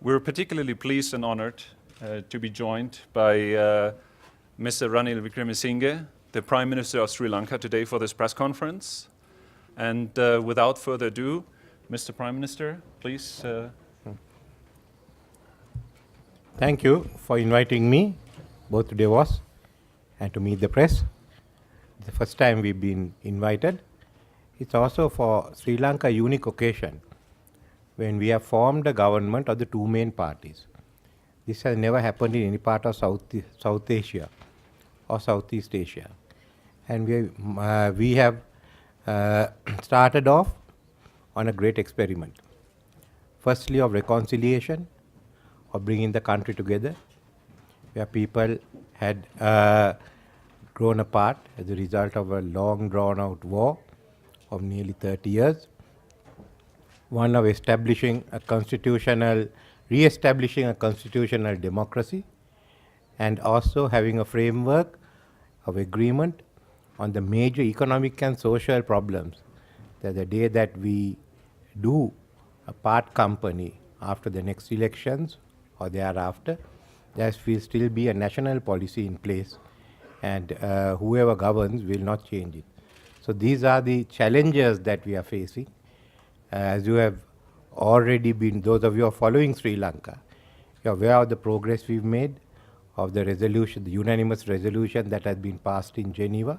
We're particularly pleased and honored to be joined by Mr. Ranil Wickremesinghe, the Prime Minister of Sri Lanka, today for this press conference. And without further ado, Mr. Prime Minister, please. Thank you for inviting me both to Davos and to meet the press. It's the first time we've been invited. It's also for Sri Lanka a unique occasion when we have formed a government of the two main parties. This has never happened in any part of South Asia or Southeast Asia. And we have started off on a great experiment. Firstly, of reconciliation, of bringing the country together, where people had grown apart as a result of a long drawn-out war of nearly 30 years. One of re-establishing a constitutional democracy, and also having a framework of agreement on the major economic and social problems, that the day that we do a part company after the next elections or thereafter, there will still be a national policy in place, and whoever governs will not change it. So these are the challenges that we are facing. As you have already been, those of you who are following Sri Lanka, you are aware of the progress we've made, of the resolution, the unanimous resolution that has been passed in Geneva,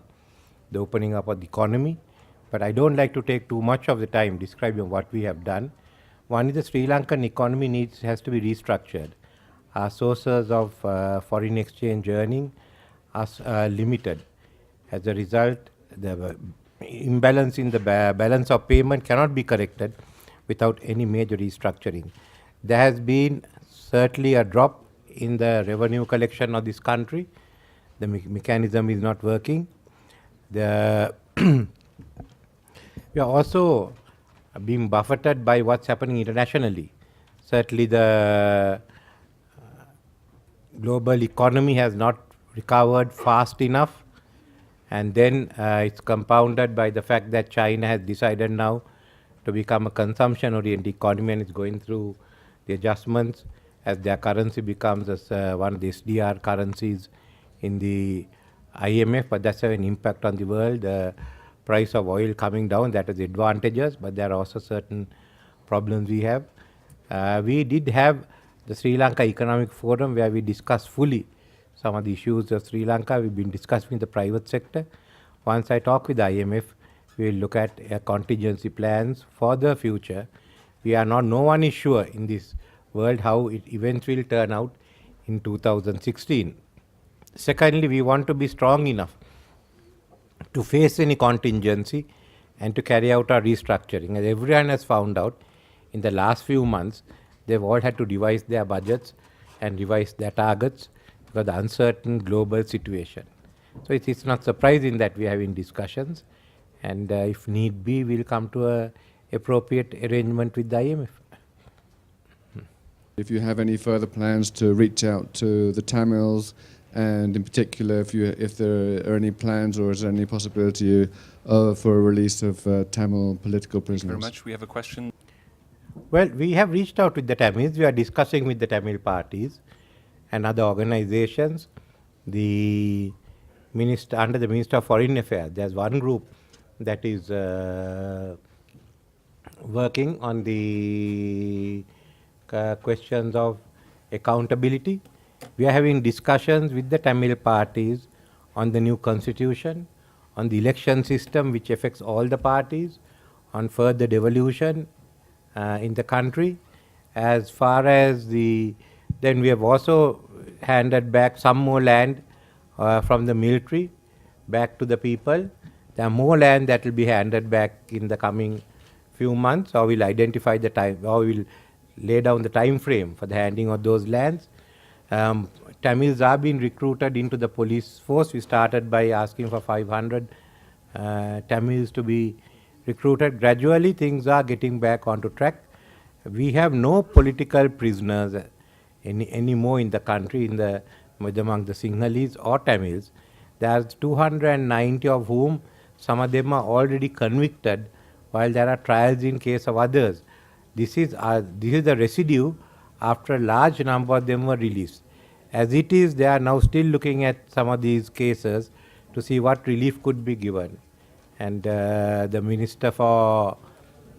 the opening up of the economy. But I don't like to take too much of the time describing what we have done. One is the Sri Lankan economy has to be restructured. Our sources of foreign exchange earning are limited. As a result, the imbalance in the balance of payment cannot be corrected without any major restructuring. There has been certainly a drop in the revenue collection of this country. The mechanism is not working. We are also being buffeted by what's happening internationally. Certainly the global economy has not recovered fast enough. And then it's compounded by the fact that China has decided now to become a consumption-oriented economy, and is going through the adjustments as their currency becomes one of the SDR currencies in the IMF. But that's an impact on the world. The price of oil coming down, that has advantages, but there are also certain problems we have. We did have the Sri Lanka Economic Forum where we discussed fully some of the issues of Sri Lanka. We've been discussing the private sector. Once I talk with the IMF, we'll look at contingency plans for the future. No one is sure in this world how it eventually will turn out in 2016. Secondly, we want to be strong enough to face any contingency and to carry out our restructuring. As everyone has found out in the last few months, they've all had to revise their budgets and revise their targets because of the uncertain global situation. So it's not surprising that we are having discussions, and if need be, we'll come to an appropriate arrangement with the IMF. If you have any further plans to reach out to the Tamils, and in particular if there are any plans or is there any possibility for a release of Tamil political prisoners? Thank you very much. We have a question. Well, we have reached out with the Tamils. We are discussing with the Tamil parties and other organizations. Under the Minister of Foreign Affairs, there's one group that is working on the questions of accountability. We are having discussions with the Tamil parties on the new constitution, on the election system which affects all the parties, on further devolution in the country. As far as then we have also handed back some more land from the military back to the people. There are more land that will be handed back in the coming few months, or we'll identify the time, or we'll lay down the time frame for the handing of those lands. Tamils are being recruited into the police force. We started by asking for 500 Tamils to be recruited. Gradually things are getting back onto track. We have no political prisoners anymore in the country, among the Sinhalese or Tamils. There are 290 of whom some of them are already convicted, while there are trials in case of others. This is the residue after a large number of them were released. As it is, they are now still looking at some of these cases to see what relief could be given. And the Minister for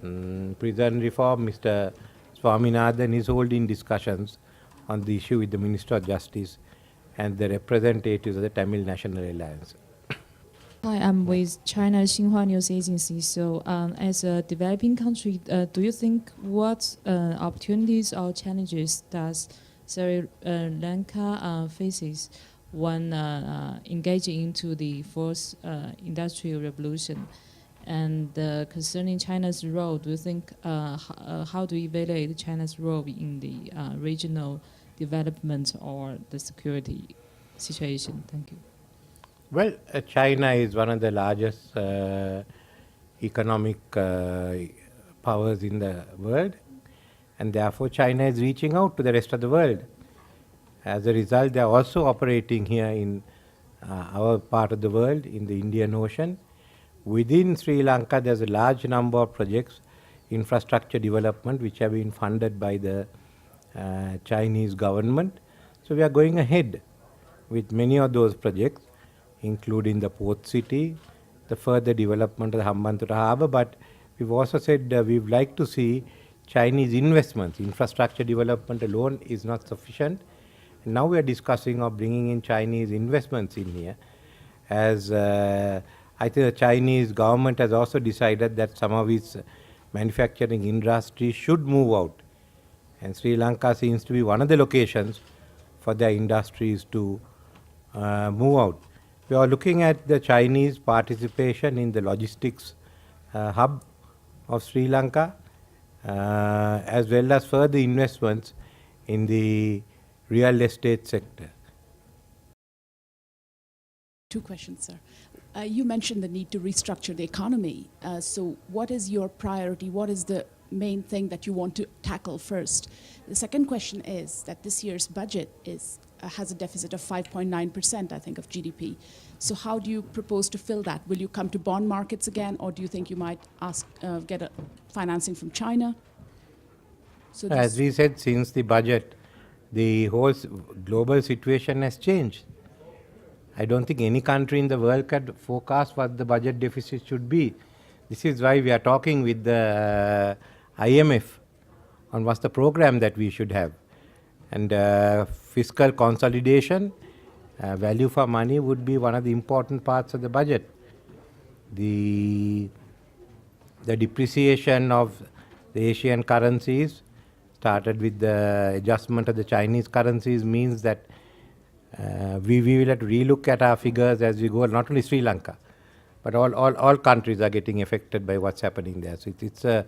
Prison Reform, Mr. Swaminathan, is holding discussions on the issue with the Minister of Justice and the representatives of the Tamil National Alliance. Hi, I'm with China Xinhua News Agency. So, as a developing country, do you think what opportunities or challenges does Sri Lanka faces when engaging into the fourth industrial revolution? And concerning China's role, do you think how do you evaluate China's role in the regional development or the security situation? Thank you. Well, China is one of the largest economic powers in the world, and therefore China is reaching out to the rest of the world. As a result, they are also operating here in our part of the world, in the Indian Ocean. Within Sri Lanka, there's a large number of projects, infrastructure development, which have been funded by the Chinese government. So we are going ahead with many of those projects, including the port city, the further development of the Hambantota harbour, but we've also said we'd like to see Chinese investments. Infrastructure development alone is not sufficient. And now we are discussing of bringing in Chinese investments in here, as I think the Chinese government has also decided that some of its manufacturing industry should move out. And Sri Lanka seems to be one of the locations for their industries to move out. We are looking at the Chinese participation in the logistics hub of Sri Lanka, as well as further investments in the real estate sector. Two questions, sir. You mentioned the need to restructure the economy. So what is your priority? What is the main thing that you want to tackle first? The second question is that this year's budget has a deficit of 5.9%, I think, of GDP. So how do you propose to fill that? Will you come to bond markets again, or do you think you might get a financing from China? So as we said, since the budget, the whole global situation has changed. I don't think any country in the world can forecast what the budget deficit should be. This is why we are talking with the IMF on what's the program that we should have. And fiscal consolidation, value for money would be one of the important parts of the budget. The depreciation of the Asian currencies started with the adjustment of the Chinese currencies means that we will have to relook at our figures as we go, not only Sri Lanka, but all countries are getting affected by what's happening there. So it's a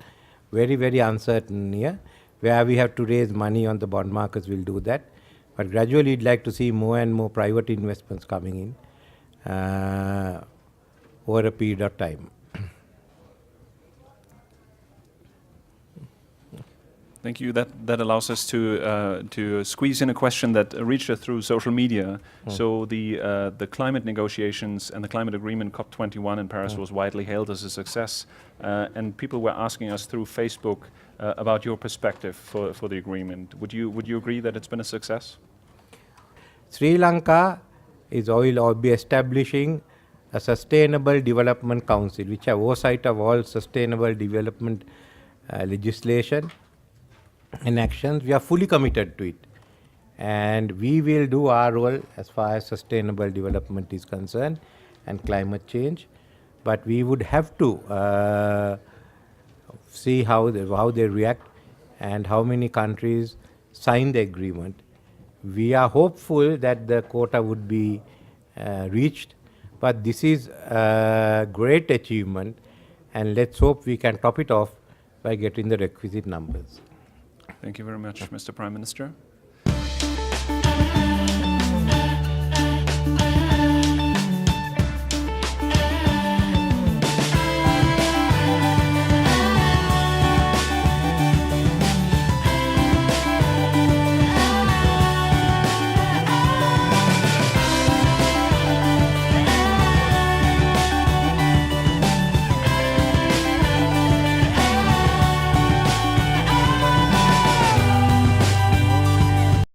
very, very uncertain year. Where we have to raise money on the bond markets, we'll do that. But gradually, we'd like to see more and more private investments coming in over a period of time. Thank you. That allows us to squeeze in a question that reached us through social media. So the climate negotiations and the climate agreement COP21 in Paris was widely hailed as a success, and people were asking us through Facebook about your perspective for the agreement. Would you agree that it's been a success? Sri Lanka will be establishing a Sustainable Development Council, which have oversight of all sustainable development legislation and actions. We are fully committed to it, and we will do our role as far as sustainable development is concerned and climate change. But we would have to see how they react and how many countries sign the agreement. We are hopeful that the quota would be reached, but this is a great achievement, and let's hope we can top it off by getting the requisite numbers. Thank you very much, Mr. Prime Minister.